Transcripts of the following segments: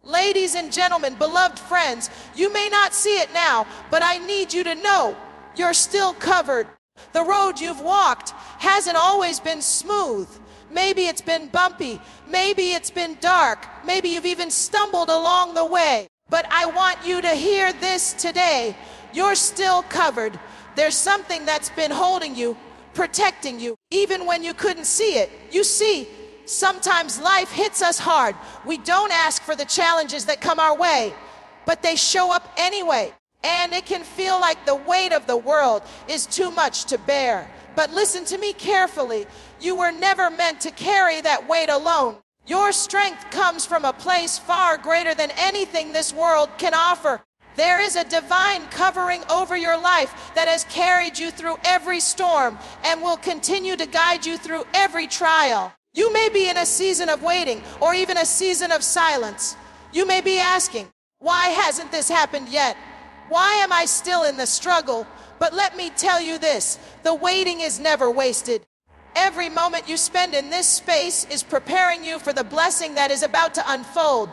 Ladies and gentlemen, beloved friends, you may not see it now, but I need you to know you're still covered. The road you've walked hasn't always been smooth. Maybe it's been bumpy. Maybe it's been dark. Maybe you've even stumbled along the way. But I want you to hear this today. You're still covered. There's something that's been holding you, protecting you, even when you couldn't see it. You see, sometimes life hits us hard. We don't ask for the challenges that come our way, but they show up anyway. And it can feel like the weight of the world is too much to bear. But listen to me carefully. You were never meant to carry that weight alone. Your strength comes from a place far greater than anything this world can offer. There is a divine covering over your life that has carried you through every storm and will continue to guide you through every trial. You may be in a season of waiting or even a season of silence. You may be asking, why hasn't this happened yet? Why am I still in the struggle? But let me tell you this, the waiting is never wasted. Every moment you spend in this space is preparing you for the blessing that is about to unfold.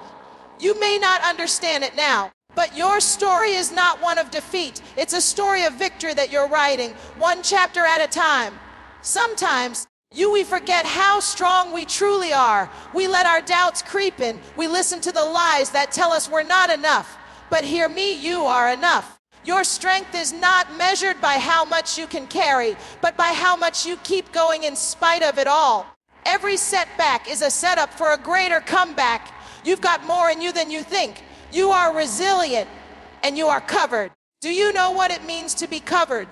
You may not understand it now, but your story is not one of defeat. It's a story of victory that you're writing, one chapter at a time. Sometimes, we forget how strong we truly are. We let our doubts creep in. We listen to the lies that tell us we're not enough. But hear me, you are enough. Your strength is not measured by how much you can carry, but by how much you keep going in spite of it all. Every setback is a setup for a greater comeback. You've got more in you than you think. You are resilient and you are covered. Do you know what it means to be covered?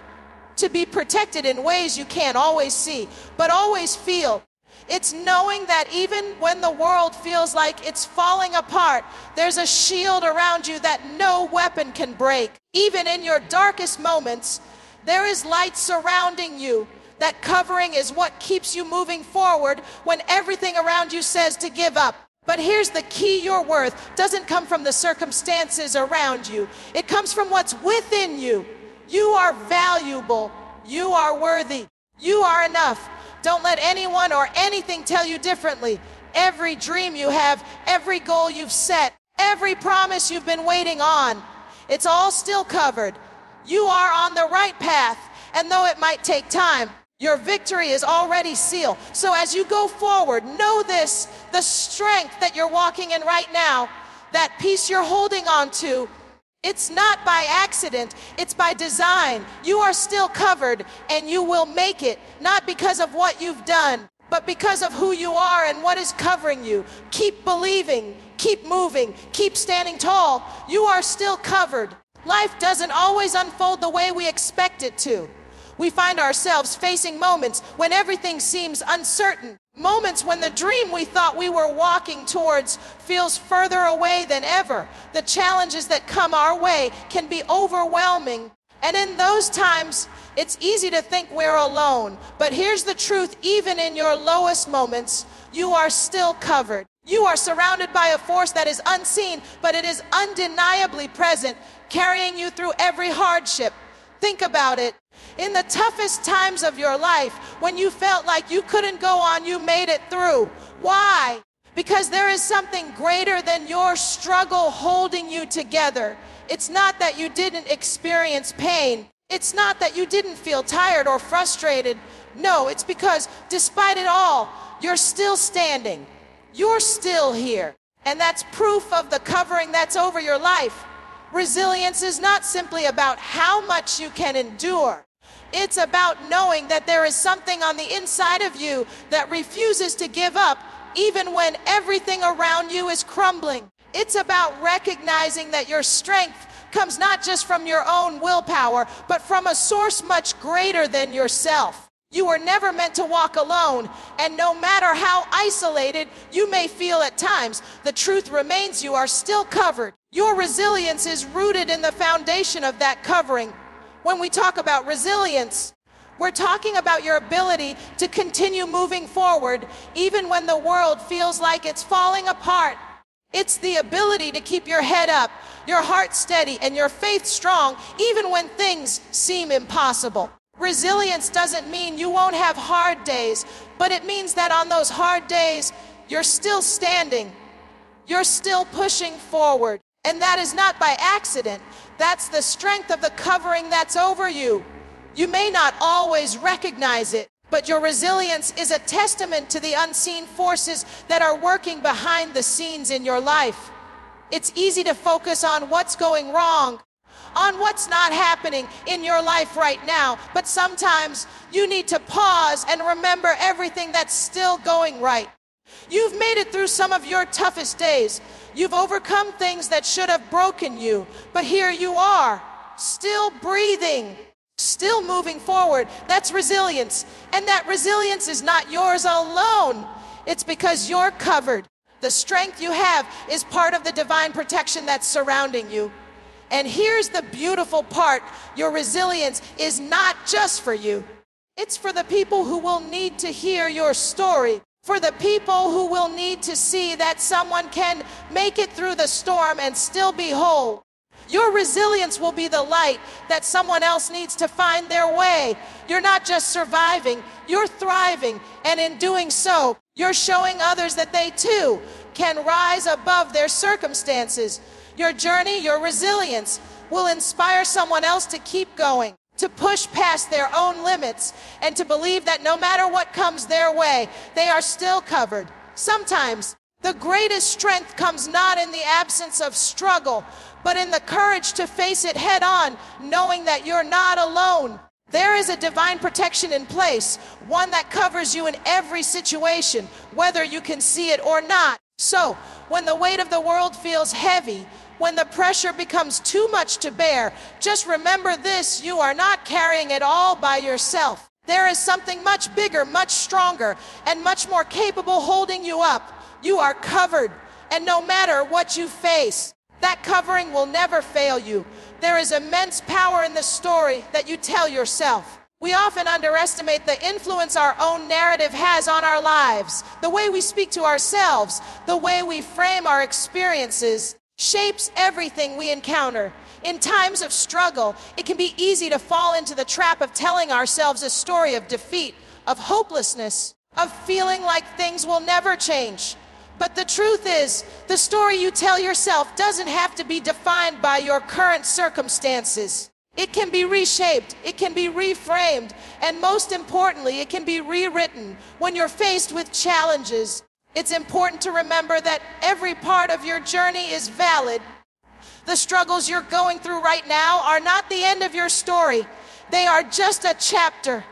To be protected in ways you can't always see, but always feel. It's knowing that even when the world feels like it's falling apart, there's a shield around you that no weapon can break. Even in your darkest moments, there is light surrounding you. That covering is what keeps you moving forward when everything around you says to give up. But here's the key: your worth doesn't come from the circumstances around you. It comes from what's within you. You are valuable. You are worthy. You are enough. Don't let anyone or anything tell you differently. Every dream you have, every goal you've set, every promise you've been waiting on, it's all still covered. You are on the right path, and though it might take time, your victory is already sealed. So as you go forward, know this: the strength that you're walking in right now, that peace you're holding on to, it's not by accident, it's by design. You are still covered and you will make it, not because of what you've done, but because of who you are and what is covering you. Keep believing, keep moving, keep standing tall. You are still covered. Life doesn't always unfold the way we expect it to. We find ourselves facing moments when everything seems uncertain. Moments when the dream we thought we were walking towards feels further away than ever. The challenges that come our way can be overwhelming. And in those times, it's easy to think we're alone. But here's the truth: even in your lowest moments, you are still covered. You are surrounded by a force that is unseen, but it is undeniably present, carrying you through every hardship. Think about it. In the toughest times of your life, when you felt like you couldn't go on, you made it through. Why? Because there is something greater than your struggle holding you together. It's not that you didn't experience pain. It's not that you didn't feel tired or frustrated. No, it's because despite it all, you're still standing. You're still here. And that's proof of the covering that's over your life. Resilience is not simply about how much you can endure. It's about knowing that there is something on the inside of you that refuses to give up even when everything around you is crumbling. It's about recognizing that your strength comes not just from your own willpower, but from a source much greater than yourself. You were never meant to walk alone, and no matter how isolated you may feel at times, the truth remains: you are still covered. Your resilience is rooted in the foundation of that covering. When we talk about resilience, we're talking about your ability to continue moving forward even when the world feels like it's falling apart. It's the ability to keep your head up, your heart steady, and your faith strong even when things seem impossible. Resilience doesn't mean you won't have hard days, but it means that on those hard days, you're still standing. You're still pushing forward. And that is not by accident. That's the strength of the covering that's over you. You may not always recognize it, but your resilience is a testament to the unseen forces that are working behind the scenes in your life. It's easy to focus on what's going wrong, on what's not happening in your life right now, but sometimes you need to pause and remember everything that's still going right. You've made it through some of your toughest days. You've overcome things that should have broken you, but here you are, still breathing, still moving forward. That's resilience. And that resilience is not yours alone. It's because you're covered. The strength you have is part of the divine protection that's surrounding you. And here's the beautiful part. Your resilience is not just for you. It's for the people who will need to hear your story. For the people who will need to see that someone can make it through the storm and still be whole. Your resilience will be the light that someone else needs to find their way. You're not just surviving, you're thriving. And in doing so, you're showing others that they too can rise above their circumstances. Your journey, your resilience will inspire someone else to keep going, to push past their own limits, and to believe that no matter what comes their way, they are still covered. Sometimes the greatest strength comes not in the absence of struggle, but in the courage to face it head on, knowing that you're not alone. There is a divine protection in place, one that covers you in every situation, whether you can see it or not. So, when the weight of the world feels heavy, when the pressure becomes too much to bear, just remember this: you are not carrying it all by yourself. There is something much bigger, much stronger, and much more capable holding you up. You are covered, and no matter what you face, that covering will never fail you. There is immense power in the story that you tell yourself. We often underestimate the influence our own narrative has on our lives. The way we speak to ourselves, the way we frame our experiences, shapes everything we encounter. In times of struggle, it can be easy to fall into the trap of telling ourselves a story of defeat, of hopelessness, of feeling like things will never change. But the truth is, the story you tell yourself doesn't have to be defined by your current circumstances. It can be reshaped, it can be reframed, and most importantly, it can be rewritten. When you're faced with challenges, it's important to remember that every part of your journey is valid. The struggles you're going through right now are not the end of your story. They are just a chapter.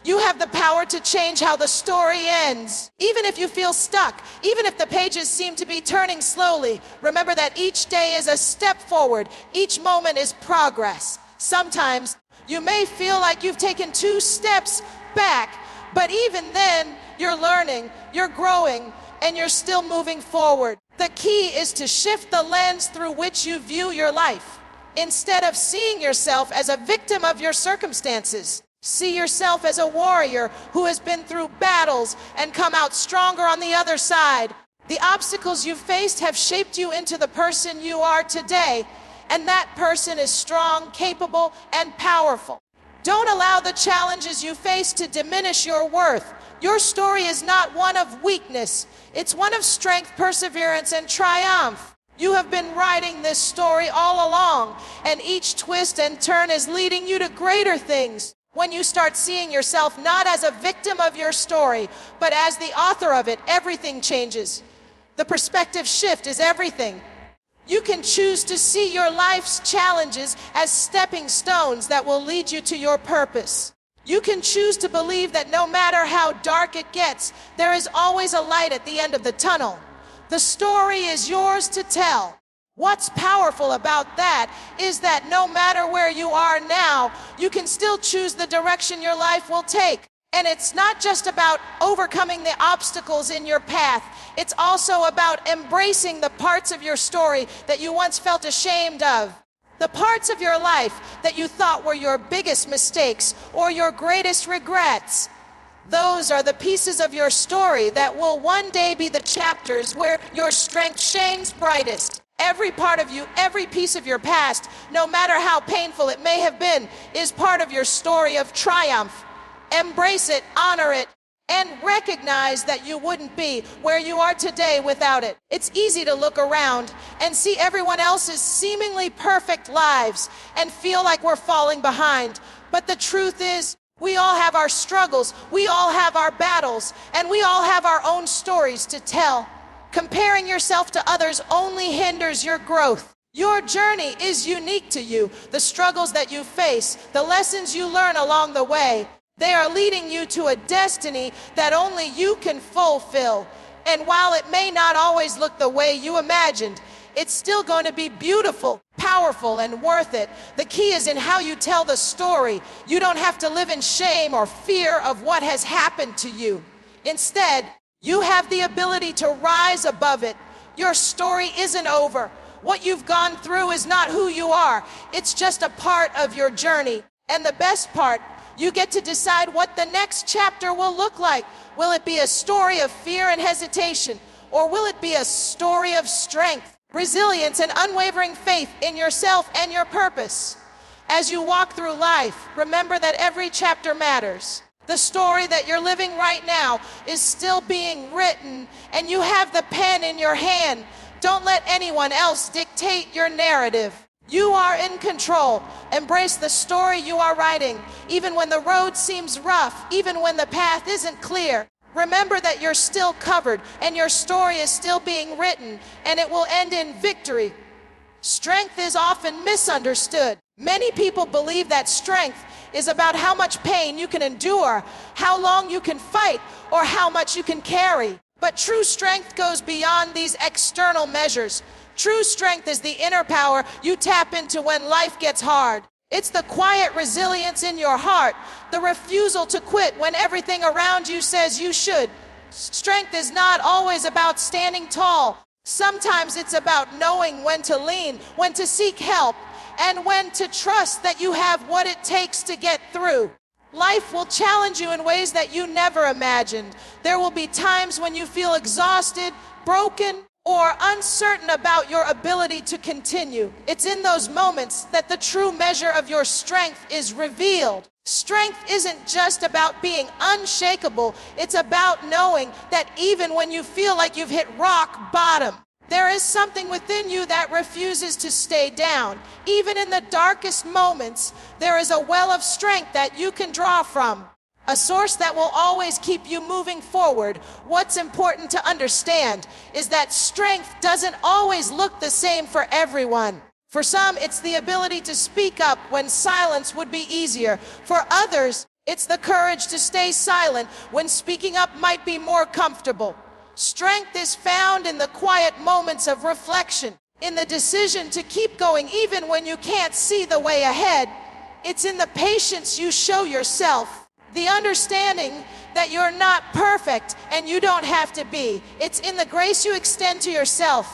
You have the power to change how the story ends. Even if you feel stuck, even if the pages seem to be turning slowly, remember that each day is a step forward. Each moment is progress. Sometimes you may feel like you've taken 2 steps back, but even then, you're learning, you're growing, and you're still moving forward. The key is to shift the lens through which you view your life. Instead of seeing yourself as a victim of your circumstances, see yourself as a warrior who has been through battles and come out stronger on the other side. The obstacles you've faced have shaped you into the person you are today, and that person is strong, capable, and powerful. Don't allow the challenges you face to diminish your worth. Your story is not one of weakness. It's one of strength, perseverance, and triumph. You have been writing this story all along, and each twist and turn is leading you to greater things. When you start seeing yourself not as a victim of your story, but as the author of it, everything changes. The perspective shift is everything. You can choose to see your life's challenges as stepping stones that will lead you to your purpose. You can choose to believe that no matter how dark it gets, there is always a light at the end of the tunnel. The story is yours to tell. What's powerful about that is that no matter where you are now, you can still choose the direction your life will take. And it's not just about overcoming the obstacles in your path. It's also about embracing the parts of your story that you once felt ashamed of. The parts of your life that you thought were your biggest mistakes or your greatest regrets. Those are the pieces of your story that will one day be the chapters where your strength shines brightest. Every part of you, every piece of your past, no matter how painful it may have been, is part of your story of triumph. Embrace it, honor it, and recognize that you wouldn't be where you are today without it. It's easy to look around and see everyone else's seemingly perfect lives and feel like we're falling behind. But the truth is, we all have our struggles, we all have our battles, and we all have our own stories to tell. Comparing yourself to others only hinders your growth. Your journey is unique to you. The struggles that you face, the lessons you learn along the way, they are leading you to a destiny that only you can fulfill. And while it may not always look the way you imagined, it's still going to be beautiful, powerful, and worth it. The key is in how you tell the story. You don't have to live in shame or fear of what has happened to you. Instead, you have the ability to rise above it. Your story isn't over. What you've gone through is not who you are. It's just a part of your journey. And the best part, you get to decide what the next chapter will look like. Will it be a story of fear and hesitation? Or will it be a story of strength, resilience, and unwavering faith in yourself and your purpose? As you walk through life, remember that every chapter matters. The story that you're living right now is still being written, and you have the pen in your hand. Don't let anyone else dictate your narrative. You are in control. Embrace the story you are writing, even when the road seems rough, even when the path isn't clear. Remember that you're still covered, and your story is still being written, and it will end in victory. Strength is often misunderstood. Many people believe that strength is about how much pain you can endure, how long you can fight, or how much you can carry. But true strength goes beyond these external measures. True strength is the inner power you tap into when life gets hard. It's the quiet resilience in your heart, the refusal to quit when everything around you says you should. Strength is not always about standing tall. Sometimes it's about knowing when to lean, when to seek help, and when to trust that you have what it takes to get through. Life will challenge you in ways that you never imagined. There will be times when you feel exhausted, broken, or uncertain about your ability to continue. It's in those moments that the true measure of your strength is revealed. Strength isn't just about being unshakable. It's about knowing that even when you feel like you've hit rock bottom, there is something within you that refuses to stay down. Even in the darkest moments, there is a well of strength that you can draw from. A source that will always keep you moving forward. What's important to understand is that strength doesn't always look the same for everyone. For some, it's the ability to speak up when silence would be easier. For others, it's the courage to stay silent when speaking up might be more comfortable. Strength is found in the quiet moments of reflection, in the decision to keep going even when you can't see the way ahead. It's in the patience you show yourself. The understanding that you're not perfect and you don't have to be. It's in the grace you extend to yourself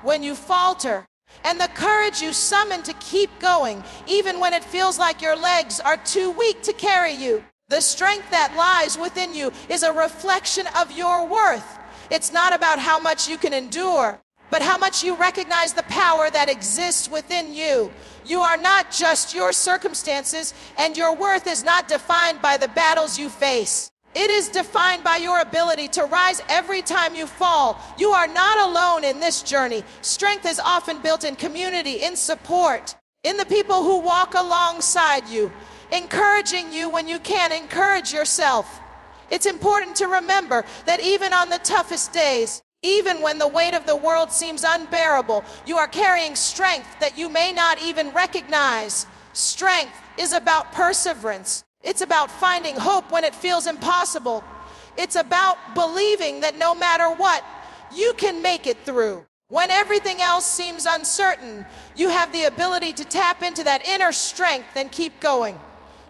when you falter, and the courage you summon to keep going, even when it feels like your legs are too weak to carry you. The strength that lies within you is a reflection of your worth. It's not about how much you can endure, but how much you recognize the power that exists within you. You are not just your circumstances, and your worth is not defined by the battles you face. It is defined by your ability to rise every time you fall. You are not alone in this journey. Strength is often built in community, in support, in the people who walk alongside you, encouraging you when you can't encourage yourself. It's important to remember that even on the toughest days, even when the weight of the world seems unbearable, you are carrying strength that you may not even recognize. Strength is about perseverance. It's about finding hope when it feels impossible. It's about believing that no matter what, you can make it through. When everything else seems uncertain, you have the ability to tap into that inner strength and keep going.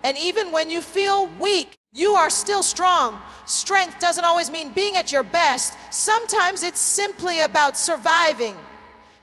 And even when you feel weak, you are still strong. Strength doesn't always mean being at your best. Sometimes it's simply about surviving.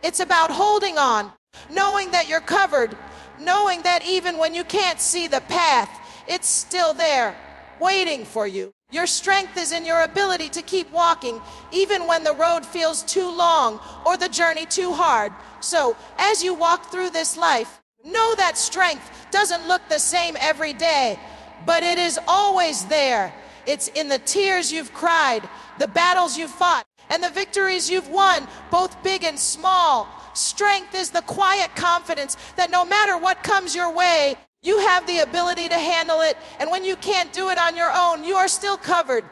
It's about holding on, knowing that you're covered, knowing that even when you can't see the path, it's still there, waiting for you. Your strength is in your ability to keep walking, even when the road feels too long or the journey too hard. So, as you walk through this life, know that strength doesn't look the same every day, but it is always there. It's in the tears you've cried, the battles you've fought, and the victories you've won, both big and small. Strength is the quiet confidence that no matter what comes your way, you have the ability to handle it. And when you can't do it on your own, you are still covered.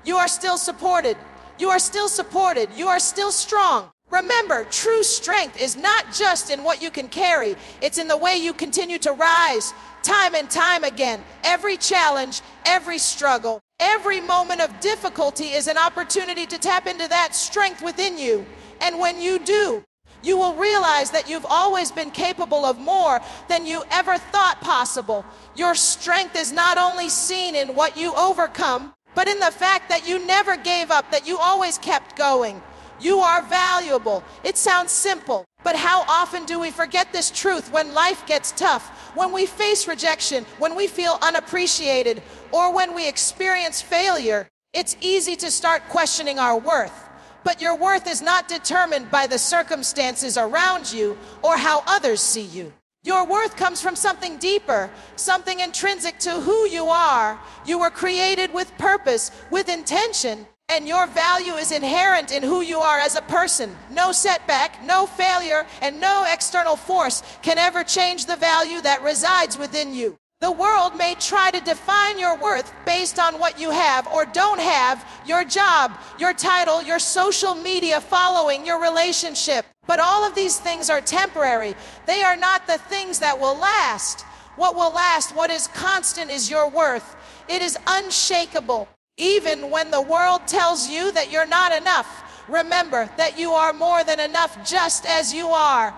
You are still supported. You are still supported. You are still strong. Remember, true strength is not just in what you can carry. It's in the way you continue to rise time and time again. Every challenge, every struggle, every moment of difficulty is an opportunity to tap into that strength within you. And when you do, you will realize that you've always been capable of more than you ever thought possible. Your strength is not only seen in what you overcome, but in the fact that you never gave up, that you always kept going. You are valuable. It sounds simple, but how often do we forget this truth when life gets tough, when we face rejection, when we feel unappreciated, or when we experience failure? It's easy to start questioning our worth. But your worth is not determined by the circumstances around you or how others see you. Your worth comes from something deeper, something intrinsic to who you are. You were created with purpose, with intention, and your value is inherent in who you are as a person. No setback, no failure, and no external force can ever change the value that resides within you. The world may try to define your worth based on what you have or don't have, your job, your title, your social media following, your relationship. But all of these things are temporary. They are not the things that will last. What will last, what is constant, is your worth. It is unshakable. Even when the world tells you that you're not enough, remember that you are more than enough just as you are.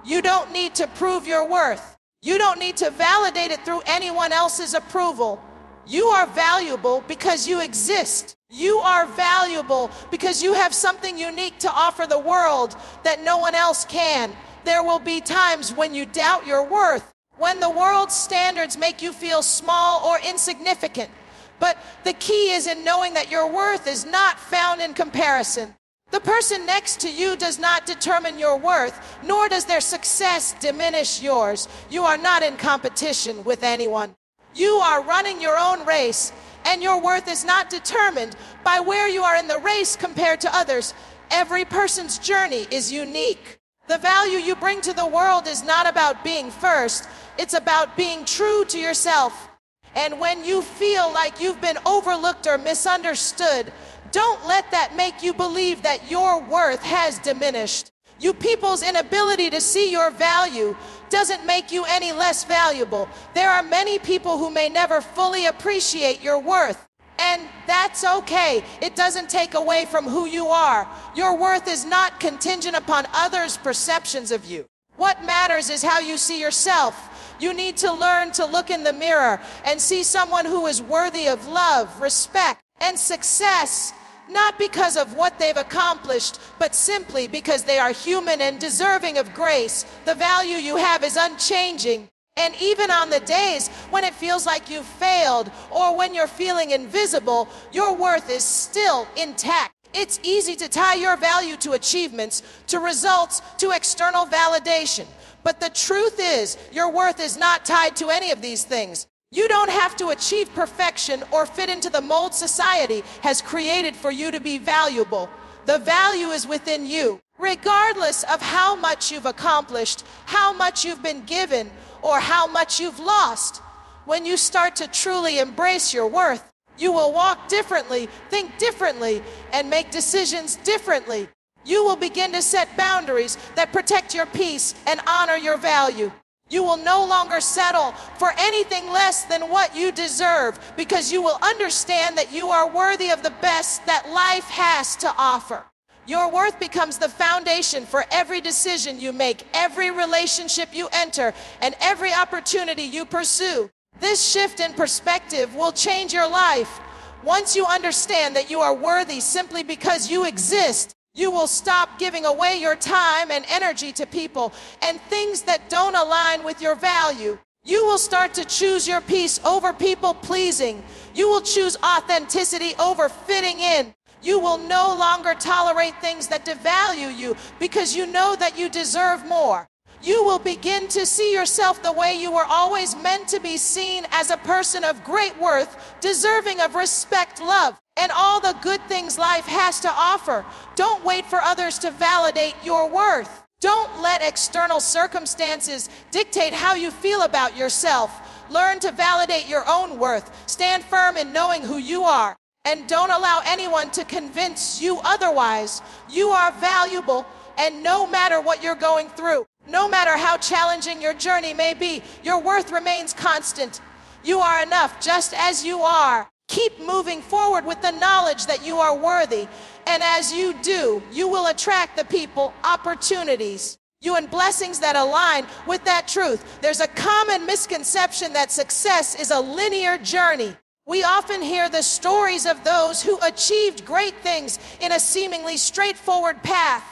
You don't need to prove your worth. You don't need to validate it through anyone else's approval. You are valuable because you exist. You are valuable because you have something unique to offer the world that no one else can. There will be times when you doubt your worth, when the world's standards make you feel small or insignificant. But the key is in knowing that your worth is not found in comparison. The person next to you does not determine your worth, nor does their success diminish yours. You are not in competition with anyone. You are running your own race, and your worth is not determined by where you are in the race compared to others. Every person's journey is unique. The value you bring to the world is not about being first. It's about being true to yourself. And when you feel like you've been overlooked or misunderstood, don't let that make you believe that your worth has diminished. You people's inability to see your value doesn't make you any less valuable. There are many people who may never fully appreciate your worth, and that's okay. It doesn't take away from who you are. Your worth is not contingent upon others' perceptions of you. What matters is how you see yourself. You need to learn to look in the mirror and see someone who is worthy of love, respect, and success. Not because of what they've accomplished, but simply because they are human and deserving of grace. The value you have is unchanging. And even on the days when it feels like you've failed or when you're feeling invisible, your worth is still intact. It's easy to tie your value to achievements, to results, to external validation. But the truth is, your worth is not tied to any of these things. You don't have to achieve perfection or fit into the mold society has created for you to be valuable. The value is within you, regardless of how much you've accomplished, how much you've been given, or how much you've lost. When you start to truly embrace your worth, you will walk differently, think differently, and make decisions differently. You will begin to set boundaries that protect your peace and honor your value. You will no longer settle for anything less than what you deserve, because you will understand that you are worthy of the best that life has to offer. Your worth becomes the foundation for every decision you make, every relationship you enter, and every opportunity you pursue. This shift in perspective will change your life. Once you understand that you are worthy simply because you exist, you will stop giving away your time and energy to people and things that don't align with your value. You will start to choose your peace over people pleasing. You will choose authenticity over fitting in. You will no longer tolerate things that devalue you because you know that you deserve more. You will begin to see yourself the way you were always meant to be seen, as a person of great worth, deserving of respect, love, and all the good things life has to offer. Don't wait for others to validate your worth. Don't let external circumstances dictate how you feel about yourself. Learn to validate your own worth. Stand firm in knowing who you are, and don't allow anyone to convince you otherwise. You are valuable, and no matter what you're going through, no matter how challenging your journey may be, your worth remains constant. You are enough just as you are. Keep moving forward with the knowledge that you are worthy. And as you do, you will attract the people, opportunities, and blessings that align with that truth. There's a common misconception that success is a linear journey. We often hear the stories of those who achieved great things in a seemingly straightforward path.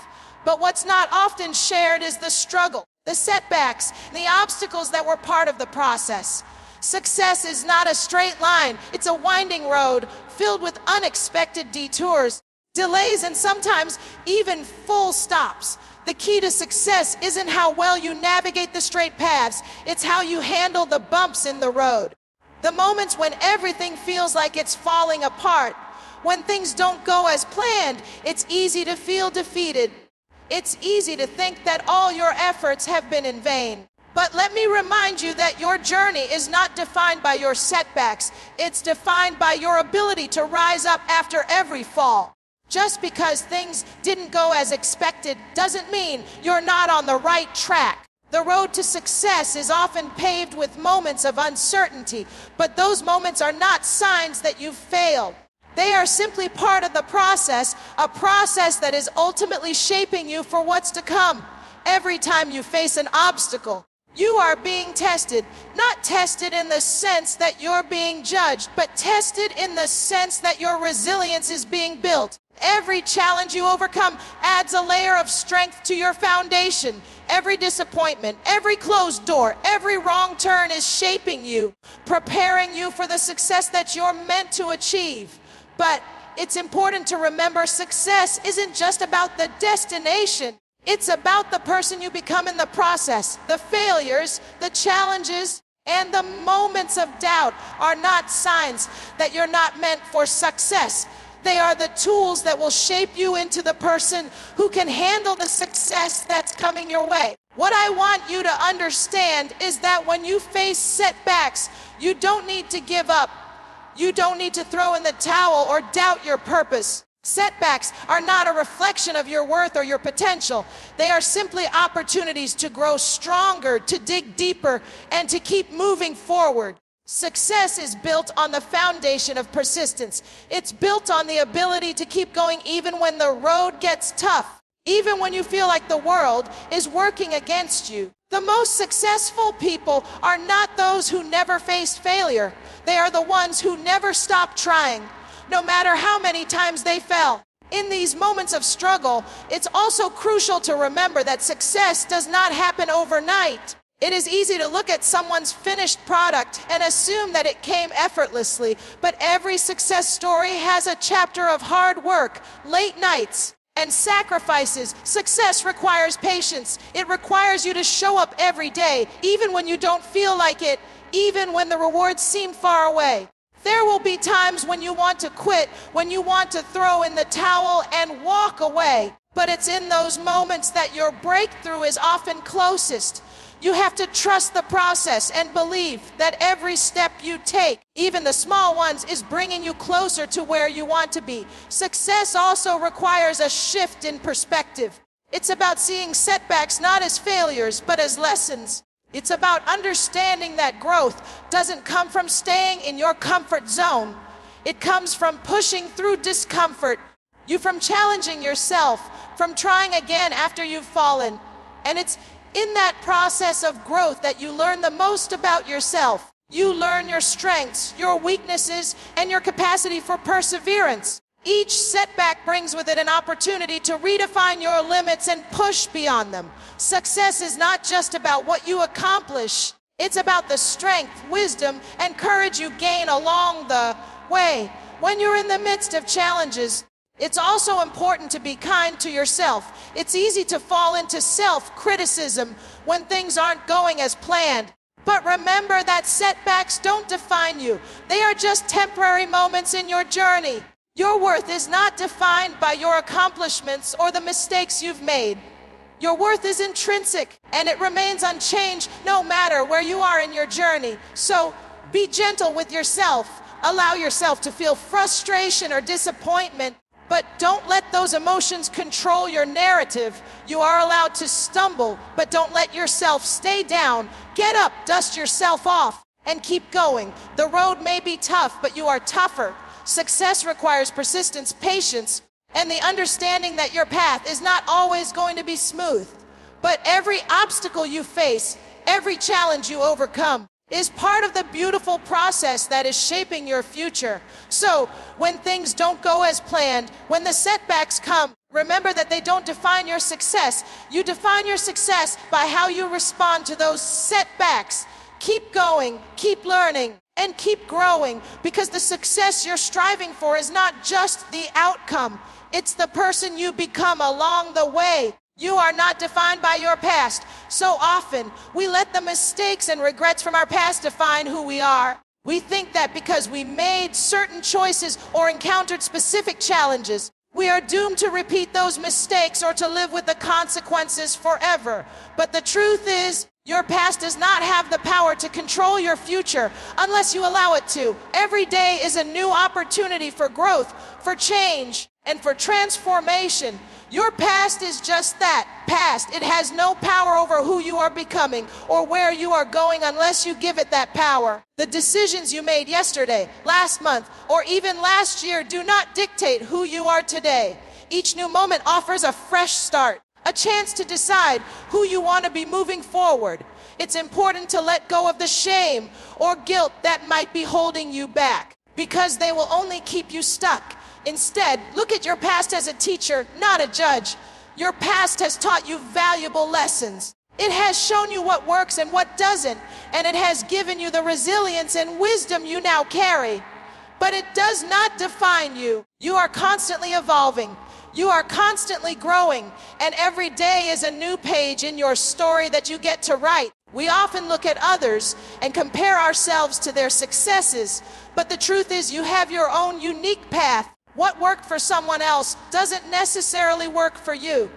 But what's not often shared is the struggle, the setbacks, the obstacles that were part of the process. Success is not a straight line. It's a winding road filled with unexpected detours, delays, and sometimes even full stops. The key to success isn't how well you navigate the straight paths. It's how you handle the bumps in the road. The moments when everything feels like it's falling apart. When things don't go as planned, it's easy to feel defeated. It's easy to think that all your efforts have been in vain. But let me remind you that your journey is not defined by your setbacks. It's defined by your ability to rise up after every fall. Just because things didn't go as expected doesn't mean you're not on the right track. The road to success is often paved with moments of uncertainty, but those moments are not signs that you've failed. They are simply part of the process, a process that is ultimately shaping you for what's to come. Every time you face an obstacle, you are being tested, not tested in the sense that you're being judged, but tested in the sense that your resilience is being built. Every challenge you overcome adds a layer of strength to your foundation. Every disappointment, every closed door, every wrong turn is shaping you, preparing you for the success that you're meant to achieve. But it's important to remember, success isn't just about the destination. It's about the person you become in the process. The failures, the challenges, and the moments of doubt are not signs that you're not meant for success. They are the tools that will shape you into the person who can handle the success that's coming your way. What I want you to understand is that when you face setbacks, you don't need to give up. You don't need to throw in the towel or doubt your purpose. Setbacks are not a reflection of your worth or your potential. They are simply opportunities to grow stronger, to dig deeper, and to keep moving forward. Success is built on the foundation of persistence. It's built on the ability to keep going even when the road gets tough, even when you feel like the world is working against you. The most successful people are not those who never faced failure. They are the ones who never stopped trying, no matter how many times they fell. In these moments of struggle, it's also crucial to remember that success does not happen overnight. It is easy to look at someone's finished product and assume that it came effortlessly, but every success story has a chapter of hard work, late nights, and sacrifices. Success requires patience. It requires you to show up every day, even when you don't feel like it, even when the rewards seem far away. There will be times when you want to quit, when you want to throw in the towel and walk away. But it's in those moments that your breakthrough is often closest. You have to trust the process and believe that every step you take, even the small ones, is bringing you closer to where you want to be. Success also requires a shift in perspective. It's about seeing setbacks not as failures, but as lessons. It's about understanding that growth doesn't come from staying in your comfort zone. It comes from pushing through discomfort, from challenging yourself, from trying again after you've fallen. And it's in that process of growth that you learn the most about yourself. You learn your strengths, your weaknesses, and your capacity for perseverance. Each setback brings with it an opportunity to redefine your limits and push beyond them. Success is not just about what you accomplish. It's about the strength, wisdom, and courage you gain along the way. When you're in the midst of challenges, It's also important to be kind to yourself. It's easy to fall into self-criticism when things aren't going as planned. But remember that setbacks don't define you. They are just temporary moments in your journey. Your worth is not defined by your accomplishments or the mistakes you've made. Your worth is intrinsic, and it remains unchanged no matter where you are in your journey. So be gentle with yourself. Allow yourself to feel frustration or disappointment, but don't let those emotions control your narrative. You are allowed to stumble, but don't let yourself stay down. Get up, dust yourself off, and keep going. The road may be tough, but you are tougher. Success requires persistence, patience, and the understanding that your path is not always going to be smooth. But every obstacle you face, every challenge you overcome, is part of the beautiful process that is shaping your future. So, when things don't go as planned, when the setbacks come, remember that they don't define your success. You define your success by how you respond to those setbacks. Keep going, keep learning, and keep growing, because the success you're striving for is not just the outcome. It's the person you become along the way. You are not defined by your past. So often, we let the mistakes and regrets from our past define who we are. We think that because we made certain choices or encountered specific challenges, we are doomed to repeat those mistakes or to live with the consequences forever. But the truth is, your past does not have the power to control your future unless you allow it to. Every day is a new opportunity for growth, for change, and for transformation. Your past is just that, past. It has no power over who you are becoming or where you are going unless you give it that power. The decisions you made yesterday, last month, or even last year do not dictate who you are today. Each new moment offers a fresh start, a chance to decide who you want to be moving forward. It's important to let go of the shame or guilt that might be holding you back, because they will only keep you stuck. Instead, look at your past as a teacher, not a judge. Your past has taught you valuable lessons. It has shown you what works and what doesn't, and it has given you the resilience and wisdom you now carry. But it does not define you. You are constantly evolving. You are constantly growing, and every day is a new page in your story that you get to write. We often look at others and compare ourselves to their successes, but the truth is you have your own unique path. What worked for someone else doesn't necessarily work for you.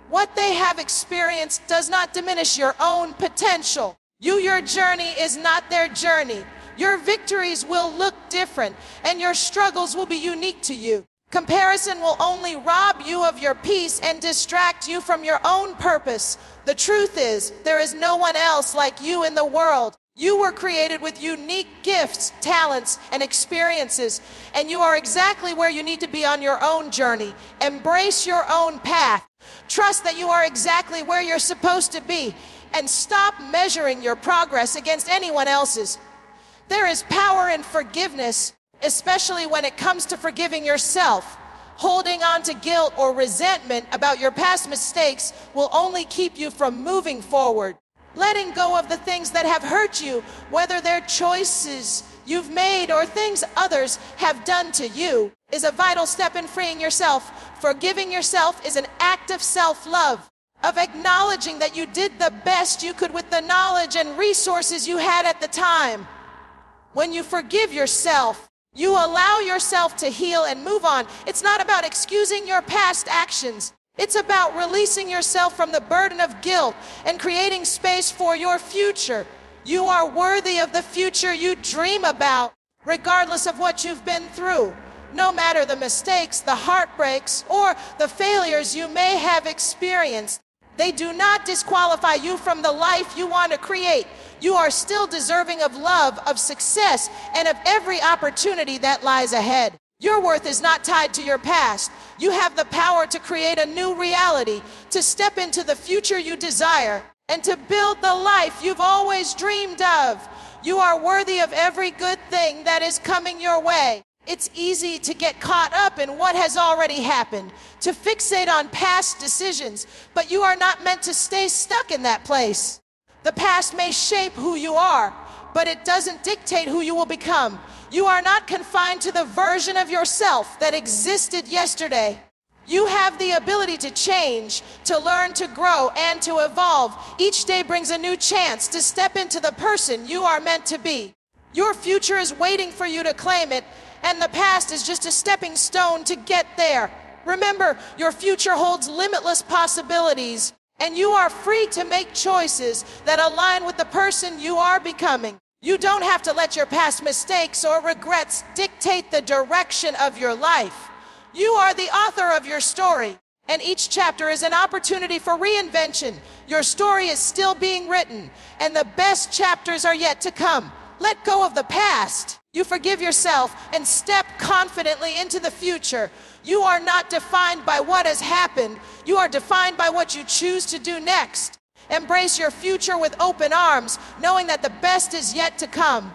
What they have experienced does not diminish your own potential. Your journey is not their journey. Your victories will look different, and your struggles will be unique to you. Comparison will only rob you of your peace and distract you from your own purpose. The truth is, there is no one else like you in the world. You were created with unique gifts, talents, and experiences, and you are exactly where you need to be on your own journey. Embrace your own path. Trust that you are exactly where you're supposed to be, and stop measuring your progress against anyone else's. There is power in forgiveness, especially when it comes to forgiving yourself. Holding on to guilt or resentment about your past mistakes will only keep you from moving forward. Letting go of the things that have hurt you, whether they're choices you've made or things others have done to you, is a vital step in freeing yourself. Forgiving yourself is an act of self-love, of acknowledging that you did the best you could with the knowledge and resources you had at the time. When you forgive yourself, you allow yourself to heal and move on. It's not about excusing your past actions. It's about releasing yourself from the burden of guilt and creating space for your future. You are worthy of the future you dream about, regardless of what you've been through. No matter the mistakes, the heartbreaks, or the failures you may have experienced, they do not disqualify you from the life you want to create. You are still deserving of love, of success, and of every opportunity that lies ahead. Your worth is not tied to your past. You have the power to create a new reality, to step into the future you desire, and to build the life you've always dreamed of. You are worthy of every good thing that is coming your way. It's easy to get caught up in what has already happened, to fixate on past decisions, but you are not meant to stay stuck in that place. The past may shape who you are, but it doesn't dictate who you will become. You are not confined to the version of yourself that existed yesterday. You have the ability to change, to learn, to grow, and to evolve. Each day brings a new chance to step into the person you are meant to be. Your future is waiting for you to claim it, and the past is just a stepping stone to get there. Remember, your future holds limitless possibilities, and you are free to make choices that align with the person you are becoming. You don't have to let your past mistakes or regrets dictate the direction of your life. You are the author of your story, and each chapter is an opportunity for reinvention. Your story is still being written, and the best chapters are yet to come. Let go of the past. You forgive yourself and step confidently into the future. You are not defined by what has happened. You are defined by what you choose to do next. Embrace your future with open arms, knowing that the best is yet to come.